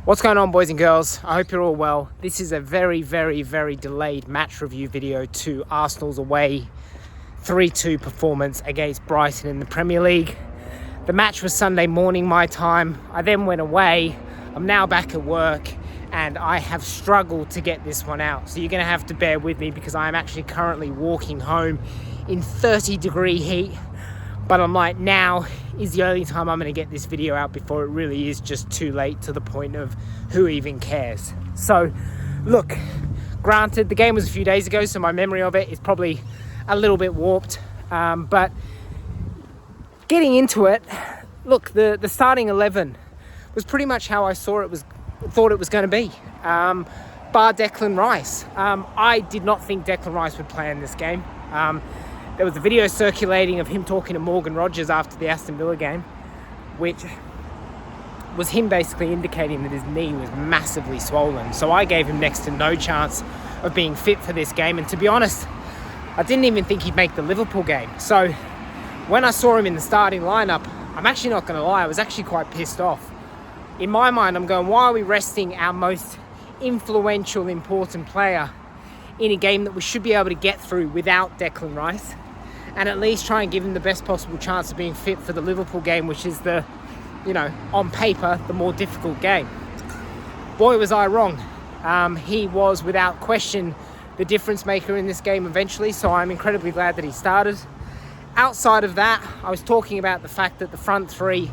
What's going on, boys and girls? I hope you're all well. This is a very delayed match review video to Arsenal's away 3-2 performance against Brighton in the Premier League. The match was Sunday morning my time. I then went away. I'm now back at work and I have struggled to get this one out. So you're going to have to bear with me because I am actually currently walking home in 30-degree heat. But I'm like, now is the only time I'm going to get this video out before it really is just too late, to the point of who even cares. So, look, granted, the game was a few days ago, so my memory of it is probably a little bit warped. But getting into it, look, the starting 11 was pretty much how I thought it was going to be, bar Declan Rice. I did not think Declan Rice would play in this game. There was a video circulating of him talking to Morgan Rogers after the Aston Villa game, which was him basically indicating that his knee was massively swollen. So I gave him next to no chance of being fit for this game. And to be honest, I didn't even think he'd make the Liverpool game. So when I saw him in the starting lineup, I'm actually not going to lie, I was actually quite pissed off. In my mind, I'm going, why are we resting our most influential, important player in a game that we should be able to get through without Declan Rice, and at least try and give him the best possible chance of being fit for the Liverpool game, which is the, on paper, the more difficult game. Boy, was I wrong. He was, without question, the difference maker in this game eventually, so I'm incredibly glad that he started. Outside of that, I was talking about the fact that the front three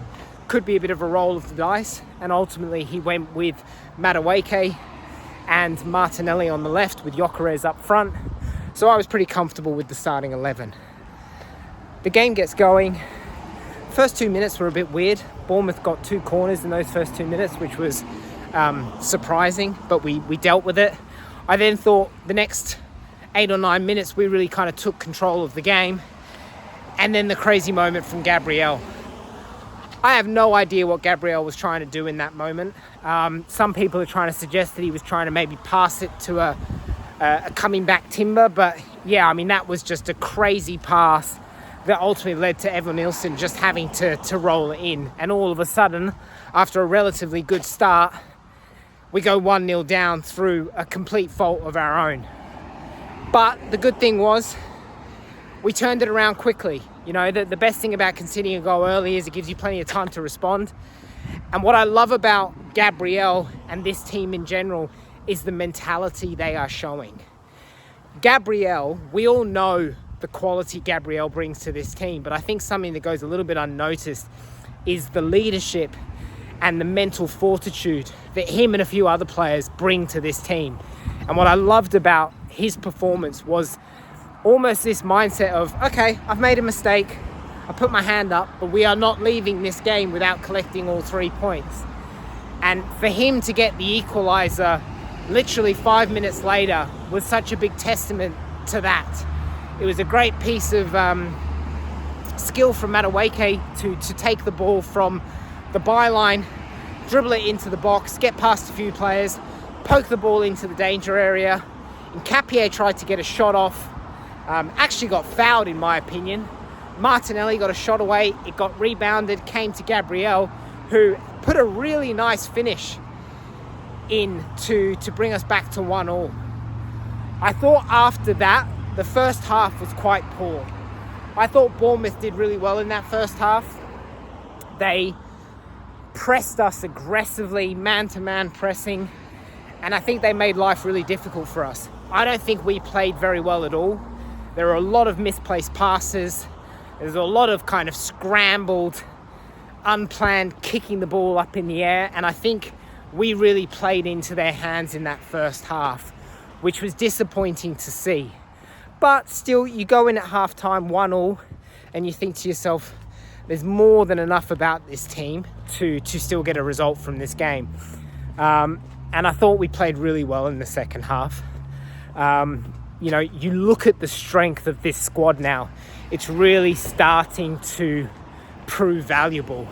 could be a bit of a roll of the dice, and ultimately he went with Madueke and Martinelli on the left with Gyökeres up front. So I was pretty comfortable with the starting 11. The game gets going. First 2 minutes were a bit weird. Bournemouth got 2 corners in those first 2 minutes, which was surprising, but we dealt with it. I then thought the next 8 or 9 minutes we really kind of took control of the game. And then the crazy moment from Gabriel. I have no idea what Gabriel was trying to do in that moment. Some people are trying to suggest that he was trying to maybe pass it to a coming back Timber, but yeah, I mean, that was just a crazy pass that ultimately led to Evan Nilsson just having to roll it in. And all of a sudden, after a relatively good start, we go 1-0 down through a complete fault of our own. But the good thing was, we turned it around quickly. The best thing about conceding a goal early is it gives you plenty of time to respond. And what I love about Gabriel and this team in general is the mentality they are showing. Gabriel, we all know the quality Gabriel brings to this team, but I think something that goes a little bit unnoticed is the leadership and the mental fortitude that him and a few other players bring to this team. And what I loved about his performance was almost this mindset of, okay, I've made a mistake, I put my hand up, but we are not leaving this game without collecting all 3 points. And for him to get the equaliser literally 5 minutes later was such a big testament to that. It was a great piece of skill from Madueke to take the ball from the byline, dribble it into the box, get past a few players, poke the ball into the danger area. And Capier tried to get a shot off, actually got fouled in my opinion. Martinelli got a shot away, it got rebounded, came to Gabriel, who put a really nice finish in to bring us back to 1-1. I thought after that, the first half was quite poor. I thought Bournemouth did really well in that first half. They pressed us aggressively, man-to-man pressing, and I think they made life really difficult for us. I don't think we played very well at all. There were a lot of misplaced passes. There's a lot of kind of scrambled, unplanned kicking the ball up in the air, and I think we really played into their hands in that first half, which was disappointing to see. But still, you go in at half-time 1-1, and you think to yourself, there's more than enough about this team to still get a result from this game. And I thought we played really well in the second half. You look at the strength of this squad now. It's really starting to prove valuable.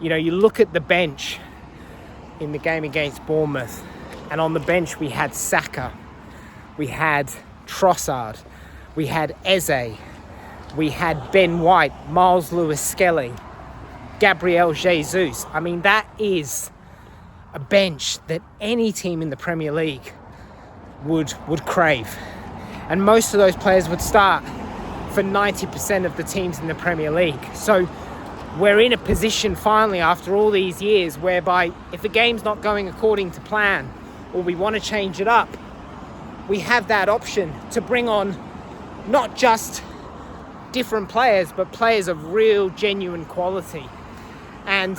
You look at the bench in the game against Bournemouth, and on the bench we had Saka, we had Trossard, we had Eze, we had Ben White, Miles Lewis-Skelly, Gabriel Jesus. I mean, that is a bench that any team in the Premier League would crave. And most of those players would start for 90% of the teams in the Premier League. So we're in a position finally after all these years whereby if the game's not going according to plan or we want to change it up, we have that option to bring on not just different players, but players of real, genuine quality. And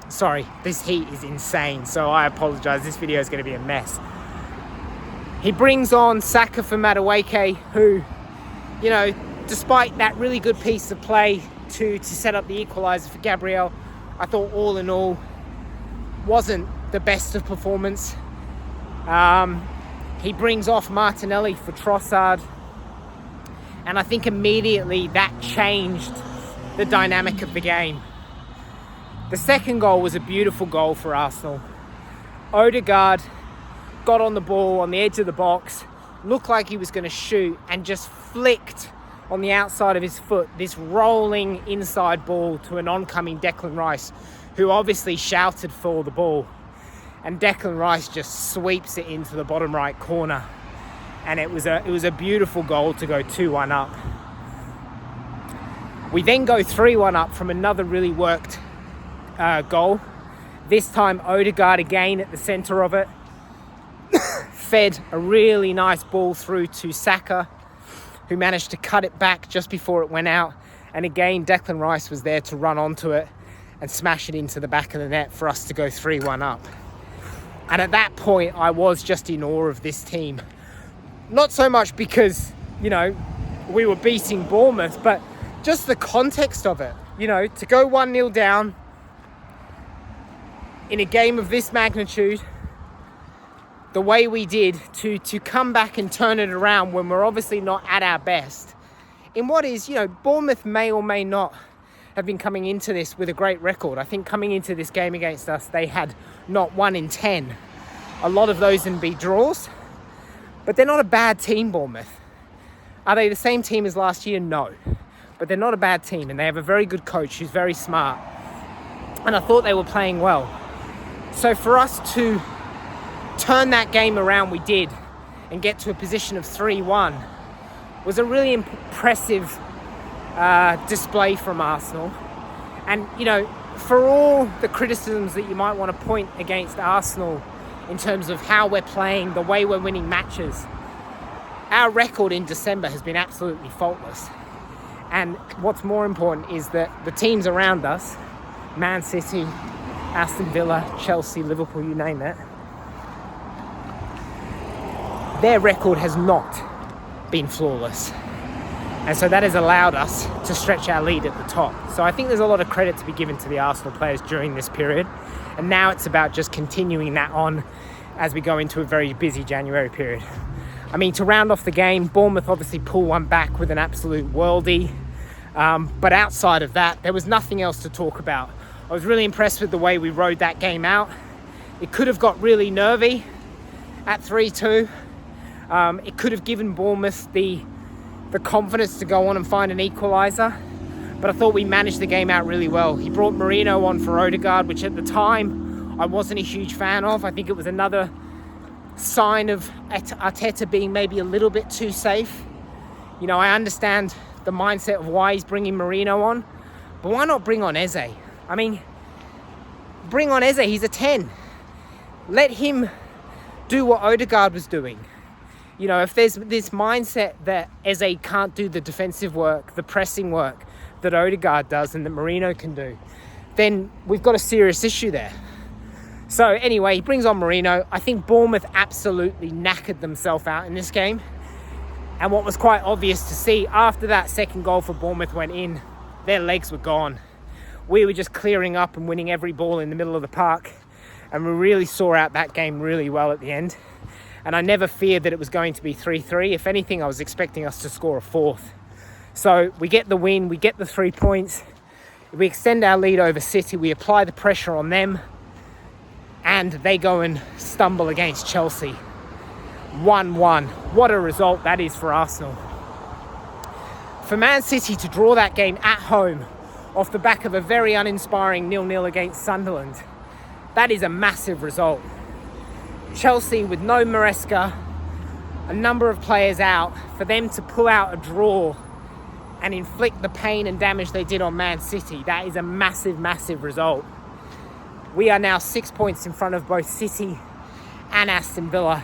sorry, this heat is insane, so I apologize. This video is going to be a mess. He brings on Saka for Madueke, who, you know, despite that really good piece of play to set up the equaliser for Gabriel, I thought all in all wasn't the best of performance. He brings off Martinelli for Trossard, and I think immediately that changed the dynamic of the game. The second goal was a beautiful goal for Arsenal. Odegaard got on the ball on the edge of the box, looked like he was going to shoot, and just flicked on the outside of his foot this rolling inside ball to an oncoming Declan Rice, who obviously shouted for the ball. And Declan Rice just sweeps it into the bottom right corner. And it was a beautiful goal to go 2-1 up. We then go 3-1 up from another really worked goal. This time Odegaard again at the centre of it. Fed a really nice ball through to Saka, who managed to cut it back just before it went out. And again, Declan Rice was there to run onto it and smash it into the back of the net for us to go 3-1 up. And at that point, I was just in awe of this team. Not so much because, you know, we were beating Bournemouth, but just the context of it. You know, to go 1-0 down in a game of this magnitude, the way we did, to come back and turn it around when we're obviously not at our best. In what is, you know, Bournemouth may or may not have been coming into this with a great record. I think coming into this game against us, they had not 1 in 10. A lot of those in be draws. But they're not a bad team, Bournemouth. Are they the same team as last year? No. But they're not a bad team, and they have a very good coach who's very smart. And I thought they were playing well. So for us to turn that game around, we did, and get to a position of 3-1, was a really impressive display from Arsenal. And, you know, for all the criticisms that you might want to point against Arsenal in terms of how we're playing, the way we're winning matches, our record in December has been absolutely faultless. And what's more important is that the teams around us, Man City, Aston Villa, Chelsea, Liverpool, you name it, their record has not been flawless. And so that has allowed us to stretch our lead at the top. So I think there's a lot of credit to be given to the Arsenal players during this period. And now it's about just continuing that on as we go into a very busy January period. I mean, to round off the game, Bournemouth obviously pulled one back with an absolute worldie. But outside of that, there was nothing else to talk about. I was really impressed with the way we rode that game out. It could have got really nervy at 3-2. It could have given Bournemouth the confidence to go on and find an equaliser. But I thought we managed the game out really well. He brought Merino on for Odegaard, which at the time I wasn't a huge fan of. I think it was another sign of Arteta being maybe a little bit too safe. You know, I understand the mindset of why he's bringing Merino on, but why not bring on Eze? I mean, bring on Eze, he's a 10. Let him do what Odegaard was doing. You know, if there's this mindset that Eze can't do the defensive work, the pressing work that Odegaard does and that Merino can do, then we've got a serious issue there. So anyway, he brings on Merino. I think Bournemouth absolutely knackered themselves out in this game. And what was quite obvious to see, after that second goal for Bournemouth went in, their legs were gone. We were just clearing up and winning every ball in the middle of the park. And we really saw out that game really well at the end. And I never feared that it was going to be 3-3. If anything, I was expecting us to score a fourth. So we get the win, we get the 3 points. We extend our lead over City. We apply the pressure on them. And they go and stumble against Chelsea. 1-1. What a result that is for Arsenal. For Man City to draw that game at home off the back of a very uninspiring 0-0 against Sunderland, That is a massive result. Chelsea with no Maresca, a number of players out, for them to pull out a draw and inflict the pain and damage they did on Man City, that is a massive, massive result. We are now 6 points in front of both City and Aston Villa,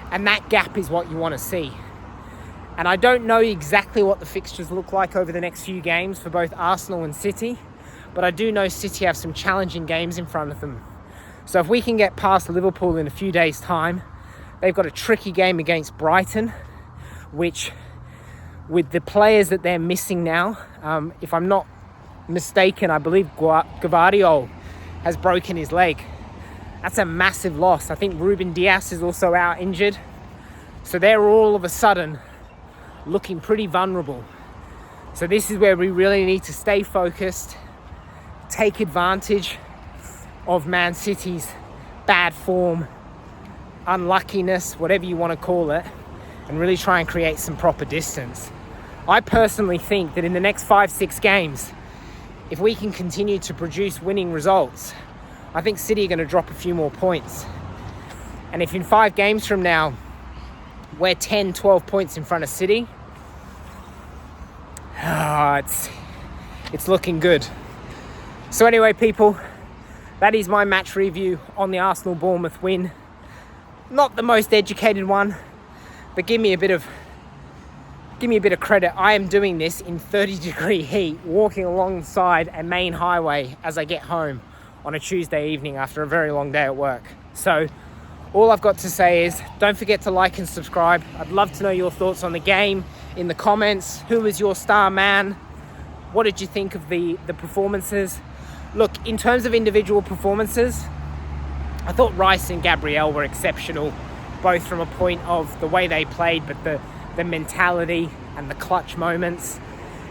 and that gap is what you want to see. And I don't know exactly what the fixtures look like over the next few games for both Arsenal and City, but I do know City have some challenging games in front of them. So if we can get past Liverpool in a few days' time, they've got a tricky game against Brighton, which, with the players that they're missing now, if I'm not mistaken, I believe Gvardiol has broken his leg. That's a massive loss. I think Ruben Dias is also out injured. So they're all of a sudden looking pretty vulnerable. So this is where we really need to stay focused, take advantage of Man City's bad form, unluckiness, whatever you want to call it, and really try and create some proper distance. I personally think that in the next 5-6 games, if we can continue to produce winning results, I think City are going to drop a few more points. And if in 5 games from now, we're 10, 12 points in front of City, it's looking good. So anyway, people, that is my match review on the Arsenal-Bournemouth win. Not the most educated one, but give me a bit of credit. I am doing this in 30-degree heat, walking alongside a main highway as I get home on a Tuesday evening after a very long day at work. So all I've got to say is don't forget to like and subscribe. I'd love to know your thoughts on the game in the comments. Who was your star man? What did you think of the performances? Look, in terms of individual performances, I thought Rice and Gabriel were exceptional, both from a point of the way they played, but the mentality and the clutch moments.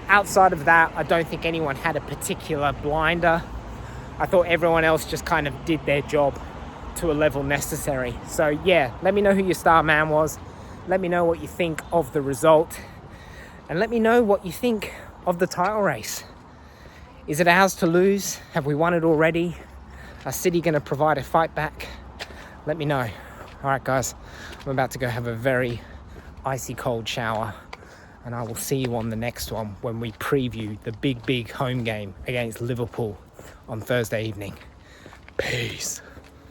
Outside of that, I don't think anyone had a particular blinder. I thought everyone else just kind of did their job to a level necessary. So yeah, let me know who your star man was. Let me know what you think of the result. And let me know what you think of the title race. Is it ours to lose? Have we won it already? Are City going to provide a fight back? Let me know. All right, guys, I'm about to go have a very icy cold shower, and I will see you on the next one when we preview the big home game against Liverpool on Thursday evening. Peace.